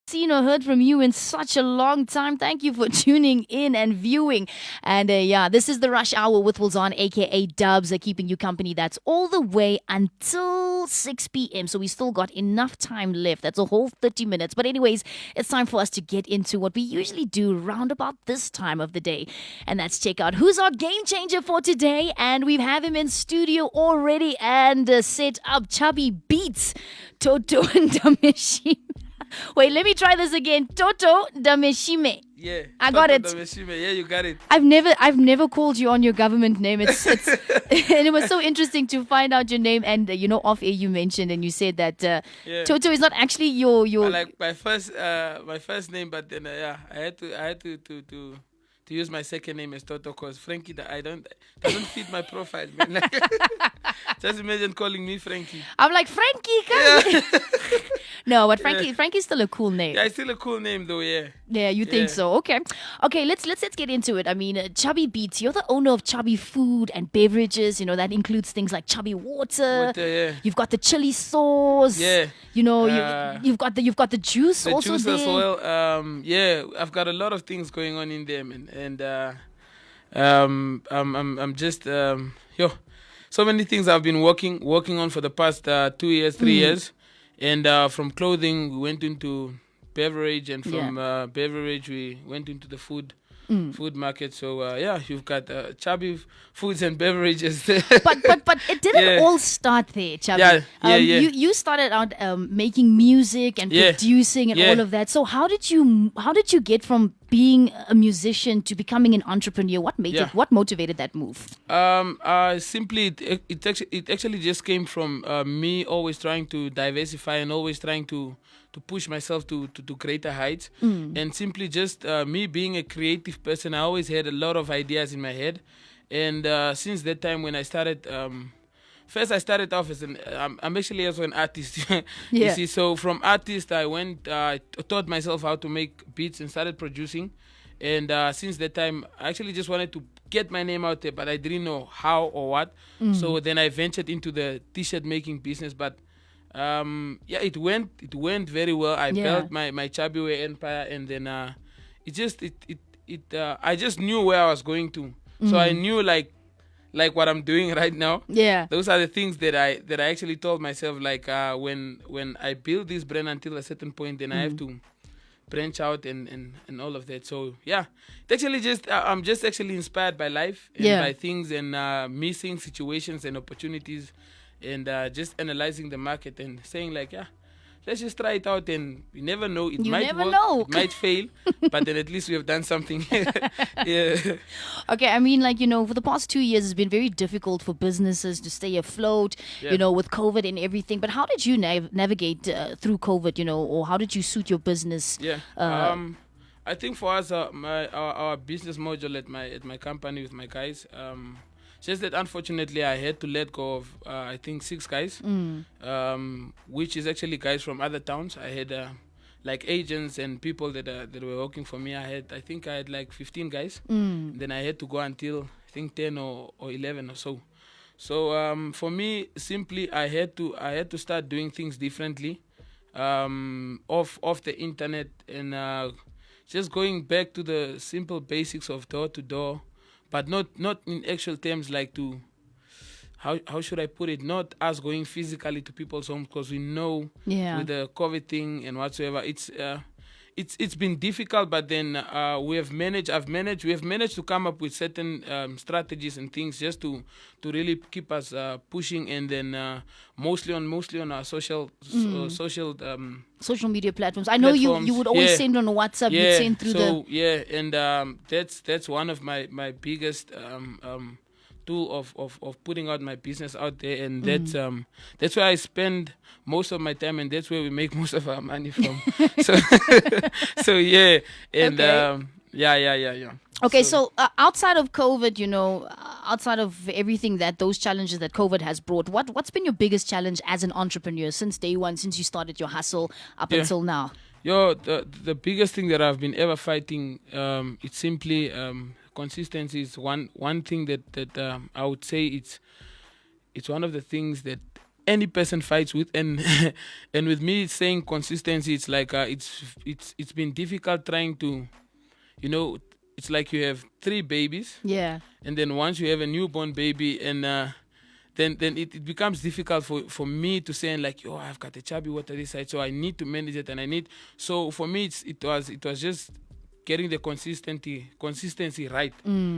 Seen or heard from you in such a long time. Thank you for tuning in and viewing. And yeah, this is the Rush Hour with Wilzon, aka Dubz, keeping you company. That's all the way until 6 p.m. So we still got enough time left. That's a whole 30 minutes. But, anyways, it's time for us to get into what we usually do round about this time of the day. And that's check out who's our game changer for today. And we have him in studio already and set up Chubby Beats, Toto and Dameshime. Wait, let me try this again. Toto Dameshime. Yeah, I got it. Yeah, you got it. I've never called you on your government name. It's and it was so interesting to find out your name. And off air you mentioned and you said that Yeah. Toto is not actually your. Like my first name, but then I had to use my second name as Toto because Frankie, doesn't fit my profile, man. Like, just imagine calling me Frankie. I'm like Frankie, come here. No, but Frankie's still a cool name. Yeah, it's still a cool name though. Yeah. Yeah, you think so? Okay, let's get into it. I mean, Chubby Beats. You're the owner of Chubby Food and Beverages. That includes things like Chubby Water. Yeah. You've got the chili sauce. Yeah. You've got the juice The also juice there. as well. Yeah, I've got a lot of things going on in there, man, and I'm just so many things I've been working on for the past 2 years, 3 years, and from clothing we went into beverage, and from beverage we went into the food market. So you've got Chubby Foods and Beverages. but it didn't all start there, Chubby. Yeah. You started out making music and producing and all of that. So how did you get from being a musician to becoming an entrepreneur? What made it? What motivated that move? Simply it actually just came from me always trying to diversify and always trying to push myself to greater heights, and simply just me being a creative person. I always had a lot of ideas in my head, and since that time when I started, first I started off as I'm actually also an artist. You see, so from artist I went, I taught myself how to make beats and started producing, and since that time I actually just wanted to get my name out there, but I didn't know how or what. So then I ventured into the t-shirt making business, but it went very well. I built my Chubby Way empire, and then I just knew where I was going to. So I knew like what I'm doing right now. Yeah. Those are the things that I actually told myself, like when I build this brand until a certain point, then I have to branch out and all of that. So it actually just I'm just actually inspired by life and by things and missing situations and opportunities, and just analyzing the market and saying like, let's just try it out, and you never know, it might work, it might fail, but then at least we have done something. Yeah. Okay, I mean, for the past 2 years, it's been very difficult for businesses to stay afloat, with COVID and everything. But how did you navigate through COVID, or how did you suit your business? Yeah. I think for us, our business module at my company with my guys, just that unfortunately I had to let go of I think 6 guys, which is actually guys from other towns. I had like agents and people that were working for me. I think I had like 15 guys. Then I had to go until I think 10 or 11 or so. So for me, simply I had to start doing things differently, off the internet, and just going back to the simple basics of door to door. But not in actual terms, like to how should I put it? Not us going physically to people's homes, because we know with the COVID thing and whatsoever, it's been difficult. But then we have managed to come up with certain strategies and things just to really keep us pushing, and then mostly on our social media platforms. I know you would always send on WhatsApp. You'd send through and that's one of my biggest tool of putting out my business out there, and that's where I spend most of my time, and that's where we make most of our money from. So yeah, and yeah. Okay, so outside of COVID, outside of everything those challenges that COVID has brought, what's been your biggest challenge as an entrepreneur since day one, since you started your hustle up until now? The biggest thing that I've been ever fighting, it's simply consistency. Is one thing that I would say it's one of the things that any person fights with. And and with me saying consistency, it's like it's been difficult trying to, you know, it's like you have 3 babies, Yeah. and then once you have a newborn baby, and then it becomes difficult for me to say, and like, yo, I've got a chubby water this side, so I need to manage it, and I need. So for me, it was just getting the consistency right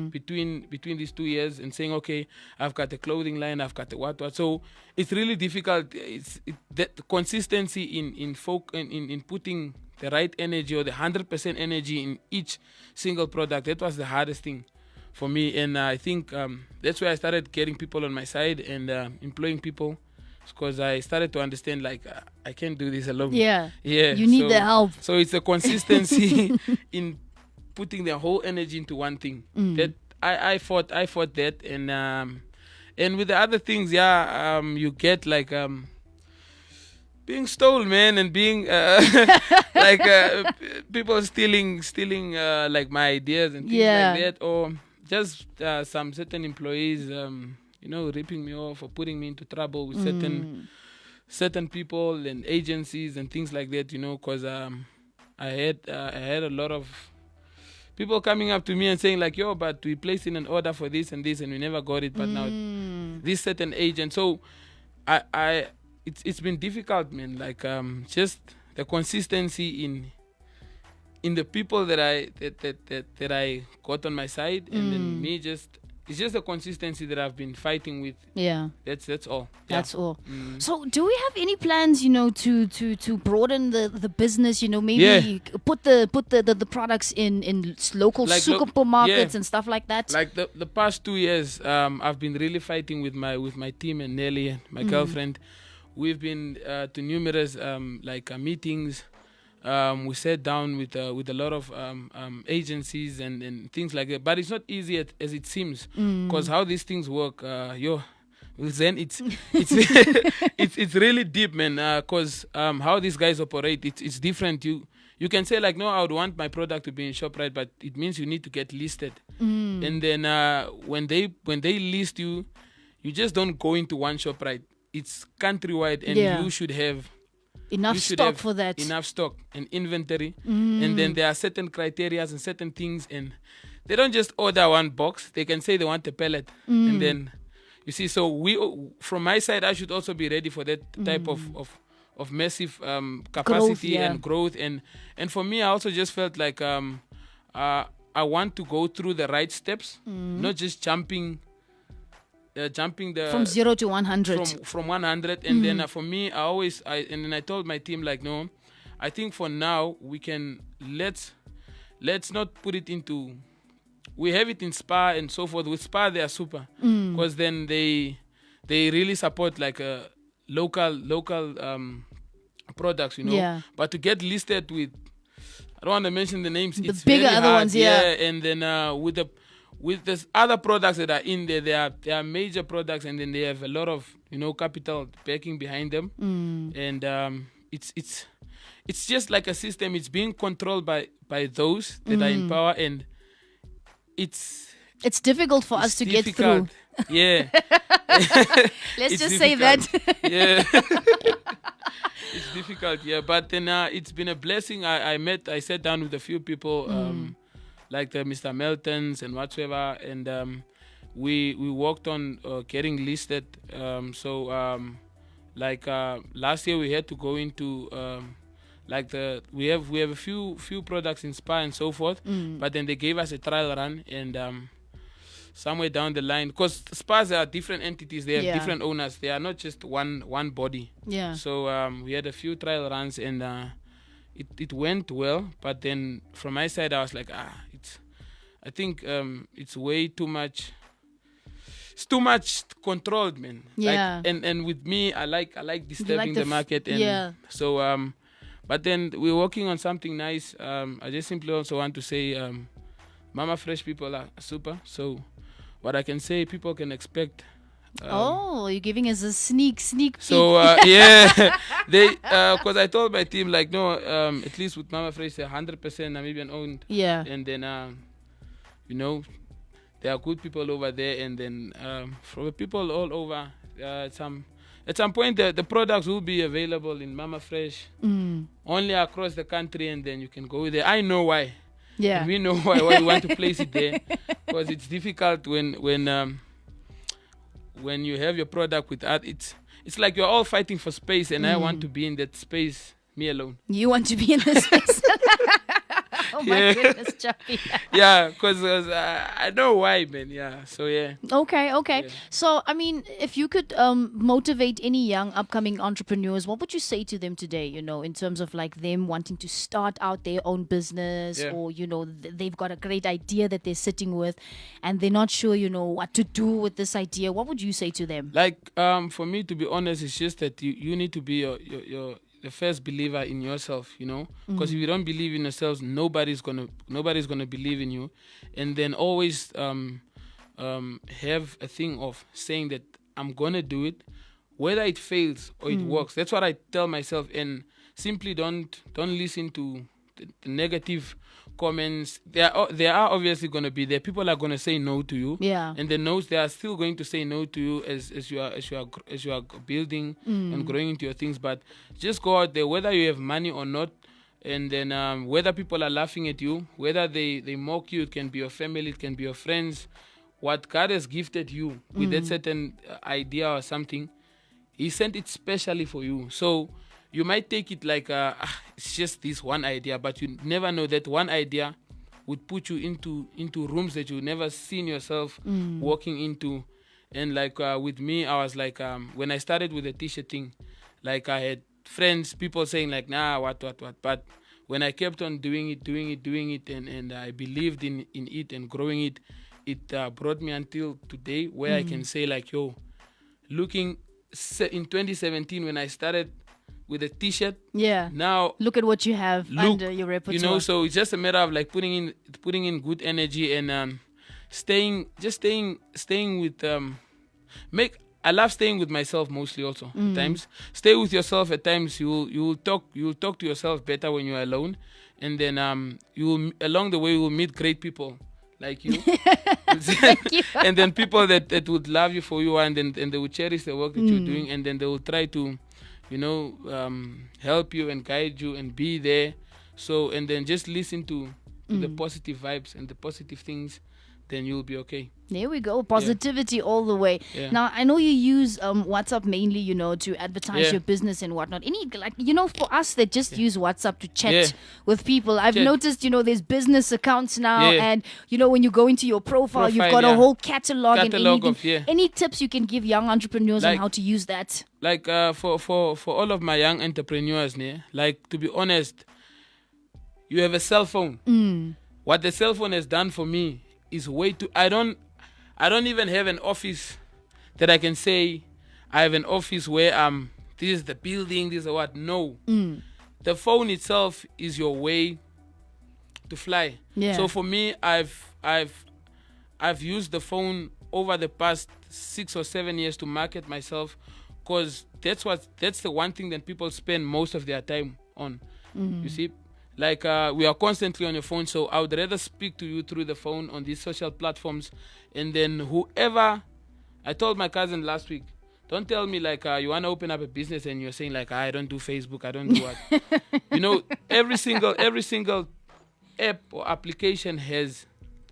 between these 2 years, and saying, okay, I've got a clothing line, I've got a what. So it's really difficult. That consistency in putting the right energy, or the 100% energy in each single product. That was the hardest thing for me, and I think that's where I started getting people on my side and employing people, because I started to understand, like, I can't do this alone. Yeah. Yeah. You need the help. So it's the consistency in putting the whole energy into one thing. That I fought that, and with the other things, you get like being stolen, man, and being like people stealing like my ideas and things like that, or just some certain employees, ripping me off or putting me into trouble with certain people and agencies and things like that, because I had a lot of people coming up to me and saying, like, yo, but we placed in an order for this and this and we never got it, but now this certain agent. So it's been difficult, man, like just the consistency in the people that I got on my side, and then me it's just the consistency that I've been fighting with. Yeah. That's all. That's all. So do we have any plans, to broaden the business, maybe put the products in local Like supermarkets and stuff like that? Like the past 2 years, I've been really fighting with my team and Nelly, my girlfriend. We've been to numerous meetings. We sat down with a lot of agencies and things like that. But it's not easy as it seems, because how these things work, then it's it's really deep, man. Because how these guys operate, it's different. You can say, like, no, I would want my product to be in ShopRite, but it means you need to get listed. And then when they list you, you just don't go into one ShopRite. It's countrywide, and you should have enough stock for that. Enough stock and inventory. And then there are certain criteria and certain things, and they don't just order one box. They can say they want a pallet. And then, you see, so from my side, I should also be ready for that type of massive capacity and growth. And for me, I also just felt like I want to go through the right steps, not just jumping from 0 to 100. From 100, and then for me, I told my team, like, no, I think for now we can let's not put it into. We have it in Spa and so forth. With Spa, they are super, because then they really support like a local products, Yeah. But to get listed with, I don't want to mention the names. The it's bigger very other hard, ones, yeah. And then with the other products that are in there, they are major products, and then they have a lot of capital backing behind them, and it's just like a system. It's being controlled by those that are in power, and it's difficult for us to get through. Yeah. Let's just say that. Yeah. It's difficult, yeah. But then it's been a blessing. I sat down with a few people, like the Mr. Meltons and whatsoever, and we worked on getting listed. Last year we had to go into we have a few products in Spa and so forth, but then they gave us a trial run, and somewhere down the line, because spas are different entities, they have different owners, they are not just one body. Yeah. So we had a few trial runs, and it went well, but then from my side I was like, I think it's way too much. It's too much controlled, man. Yeah. Like, and with me, I like disturbing the the market, and so but then we're working on something nice. I just simply also want to say, Mama Fresh people are super. So what I can say, people can expect. You're giving us a sneak peek. So yeah, they because I told my team, like, no, at least with Mama Fresh, they're 100% Namibian owned. Yeah. And then there are good people over there, and then from people all over, At some point, the products will be available in Mama Fresh only across the country, and then you can go there. I know why. Yeah. And we know why we want to place it there, because it's difficult when you have your product with art. It's like you're all fighting for space, and I want to be in that space, me alone. You want to be in the space. Oh my goodness, Chubby. Yeah, because I know why, man. Yeah, so yeah. Okay. Yeah. So, I mean, if you could motivate any young upcoming entrepreneurs, what would you say to them today, in terms of like them wanting to start out their own business, or, they've got a great idea that they're sitting with and they're not sure, what to do with this idea. What would you say to them? Like, for me, to be honest, it's just that you need to be the first believer in yourself, because if you don't believe in yourselves, nobody's gonna believe in you. And then always have a thing of saying that I'm gonna do it, whether it fails or it works. That's what I tell myself. And simply don't listen to the negative comments. There are obviously going to be there. People are going to say no to you. Yeah. And the no's, they are still going to say no to you as you are building and growing into your things. But just go out there, whether you have money or not, and then whether people are laughing at you, whether they mock you, it can be your family, it can be your friends. What God has gifted you with that certain idea or something, He sent it specially for you. So you might take it like it's just this one idea, but you never know that one idea would put you into rooms that you never seen yourself walking into. And like with me, I was like, when I started with the t-shirt thing, like I had friends, people saying like, nah, what. But when I kept on doing it, and I believed in it and growing it, it brought me until today where I can say like, yo, looking in 2017 when I started with a t-shirt. Yeah. Now look at what you have under your repertoire. So it's just a matter of like putting in good energy and staying with I love staying with myself mostly also at times. Stay with yourself at times. You'll talk to yourself better when you're alone, and then along the way you will meet great people like you. Thank you. And then people that would love you for you, and they will cherish the work that you're doing, and then they will try to help you and guide you and be there. So, and then just listen to the positive vibes and the positive things, then you'll be okay. There we go. Positivity all the way. Yeah. Now, I know you use WhatsApp mainly, to advertise your business and whatnot. For us that just use WhatsApp to chat with people, I've noticed, there's business accounts now. And, when you go into your profile you've got a whole catalog and any tips you can give young entrepreneurs on how to use that? Like for all of my young entrepreneurs, like, to be honest, you have a cell phone. What the cell phone has done for me is I don't even have an office that I can say I have an office where this is the building, this is what. No. The phone itself is your way to fly. Yeah. So for me, I've used the phone over the past 6 or 7 years to market myself, because that's the one thing that people spend most of their time on. You see? Like we are constantly on your phone, so I would rather speak to you through the phone on these social platforms. And then whoever, I told my cousin last week, don't tell me like you want to open up a business and you're saying like, I don't do Facebook, I don't do what. Every single app or application has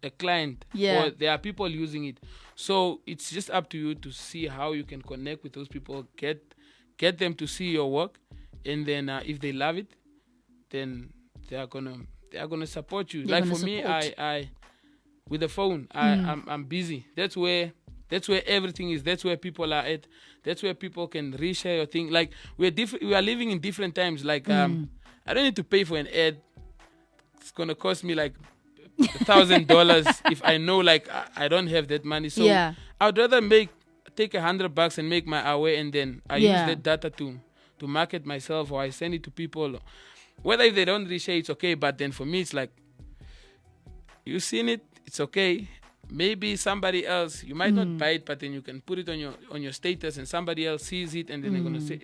a client, or there are people using it. So it's just up to you to see how you can connect with those people, get them to see your work, and then if they love it, then they are gonna support you. Like for me, I with the phone, I'm busy. That's where everything is. That's where people are at. That's where people can reshare your thing. Like we are living in different times. Like I don't need to pay for an ad. It's gonna cost me like $1,000 if I know like I don't have that money. So I'd rather take $100 and make my way, and then I use that data to market myself, or I send it to people. Whether if they don't reshare, it's okay. But then for me, it's like, you've seen it, it's okay. Maybe somebody else, you might not buy it, but then you can put it on your status, and somebody else sees it, and then they're gonna say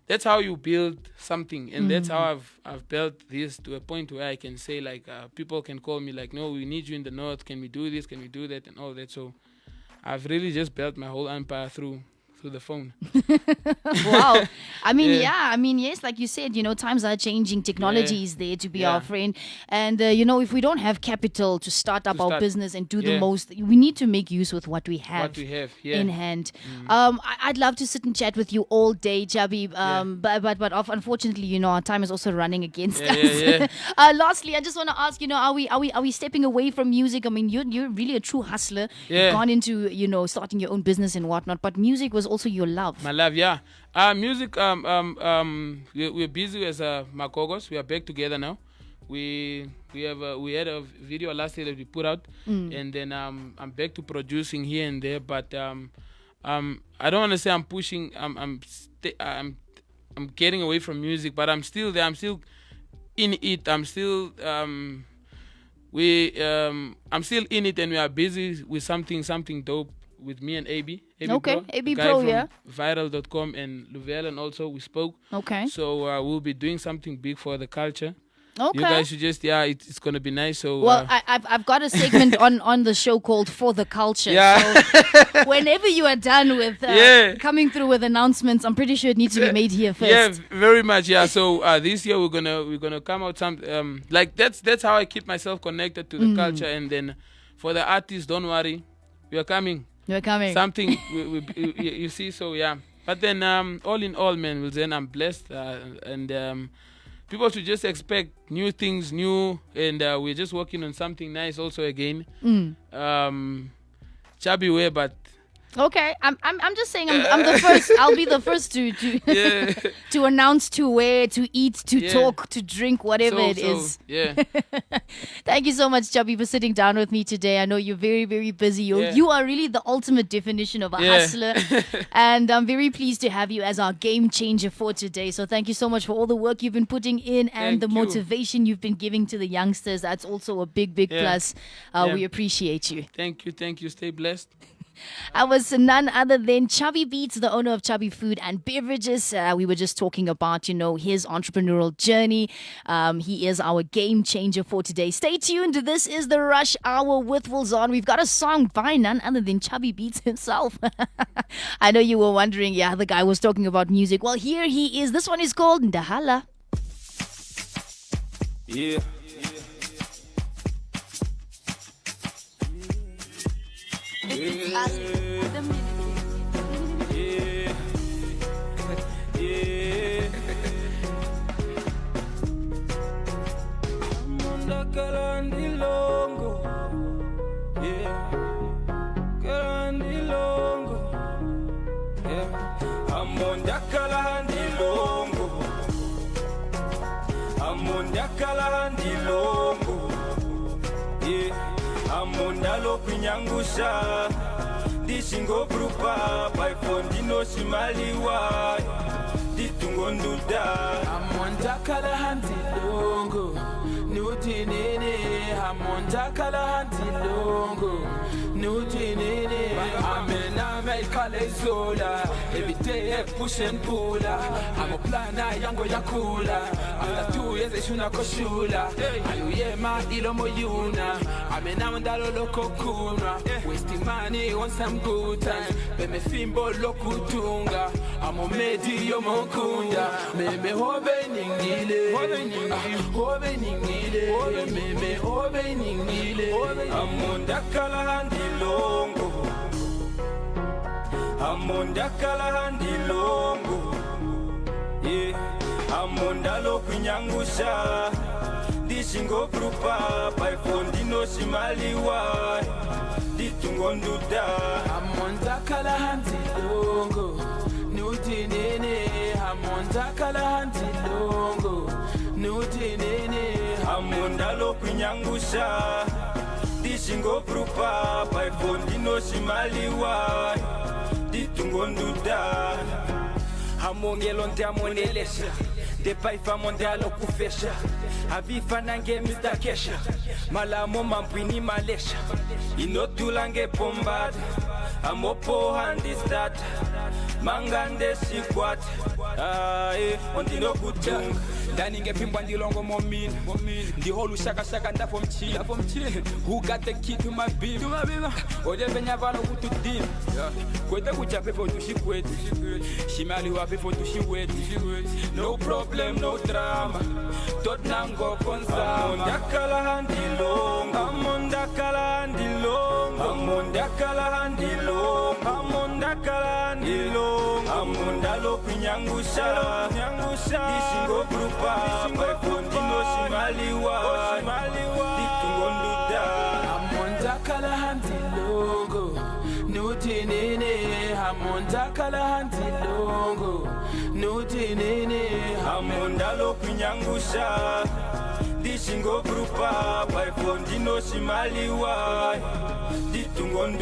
that's how you build something, and that's how I've built this to a point where I can say like people can call me like, no, we need you in the north. Can we do this? Can we do that? And all that. So I've really just built my whole empire through through the phone. Wow. I mean, I mean, yes, like you said, times are changing. Technology is there to be our friend. And, if we don't have capital to start up our business and do the most, we need to make use with what we have, in hand. I'd love to sit and chat with you all day, Chubby. But unfortunately, our time is also running against us. Lastly, I just want to ask, are we stepping away from music? I mean, you're really a true hustler. You've gone into, starting your own business and whatnot, but music was also your love. My love, yeah. Music, we're busy as Makogos. We are back together now. We had a video last year that we put out, and then I'm back to producing here and there. But I don't want to say I'm pushing. I'm getting away from music, but I'm still there. I'm still in it. I'm still I'm still in it, and we are busy with something dope with me and AB. AB Pro, yeah. Viral.com and Louvain also we spoke. Okay. So we'll be doing something big for the culture. Okay. You guys should just, it's going to be nice. So well, I've got a segment on the show called For the Culture. Yeah. So whenever you are done with coming through with announcements, I'm pretty sure it needs to be made here first. Yeah, very much. Yeah. So this year we're gonna come out like that's how I keep myself connected to the culture. And then for the artists, don't worry, we are coming. You're coming. Something you see. So yeah. But then all in all, man, I'm blessed and. People should just expect new things, and we're just working on something nice also again. Chubby way, but okay, I'm just saying I'm the first. I'll be the first to to announce, to wear, to eat, to talk, to drink, whatever it is. Yeah. Thank you so much, Chubby, for sitting down with me today. I know you're very, very busy. You are really the ultimate definition of a hustler, and I'm very pleased to have you as our game changer for today. So thank you so much for all the work you've been putting in and the motivation you've been giving to the youngsters. That's also a big, big plus. We appreciate you. Thank you. Stay blessed. I was none other than Chubby Beats, the owner of Chubby Food and Beverages. We were just talking about, his entrepreneurial journey. He is our game changer for today. Stay tuned. This is the Rush Hour with Wilson. We've got a song by none other than Chubby Beats himself. I know you were wondering, the guy was talking about music. Well, here he is. This one is called Ndahala. Yeah. Amondalo kunyangusha dishingo grupa by fondino shimaliwa ditungonduda amonda kala hanti longo nutinene amonda kala hanti longo nutinene amena me kala izola every day push and pull I'm a plana yango yakula after 2 years eshuna koshula ayuyema ilomo yuna amena ndalo lokokuna wasting money on some good times beme fimbo lokutunga amo medio mokunda meme hobe ningile meme hobe ningile amonda kala handilongo amonda lokunyangusha dishingo grupa by fondino shimaliwa ditungonduda amonda kala handilongo nutinene amonda kala handilongo nutinene amonda lokunyangusha dishingo grupa by fondino shimaliwa ditungonduda amongelo ndiamonelesha depaifa mondialo kufesha avifa nange Mr. Kesha malamo mampwini malesha inotulange pombada amopo handistata mangande sikwat ondino kutunga Dani ngephimba ndilongo momini ndiholu shaka ndafo mchini who got the key to my beam oje benya valo kutudim kwete kuchape for tushikwetu shimali wape for tushiwetu no problem no drama tot nango konza amonda kala handilongo amonda kala handilongo amonda kala handilongo amonda kala handilongo amonda lo kunyangusha dishingo grupa by fondino shimaliwa ditungonduda amonda kala handilongo nutinene amonda kala handilongo nutinene amonda lo kunyangusha dishingo grupa by fondino shimaliwa ditungonduda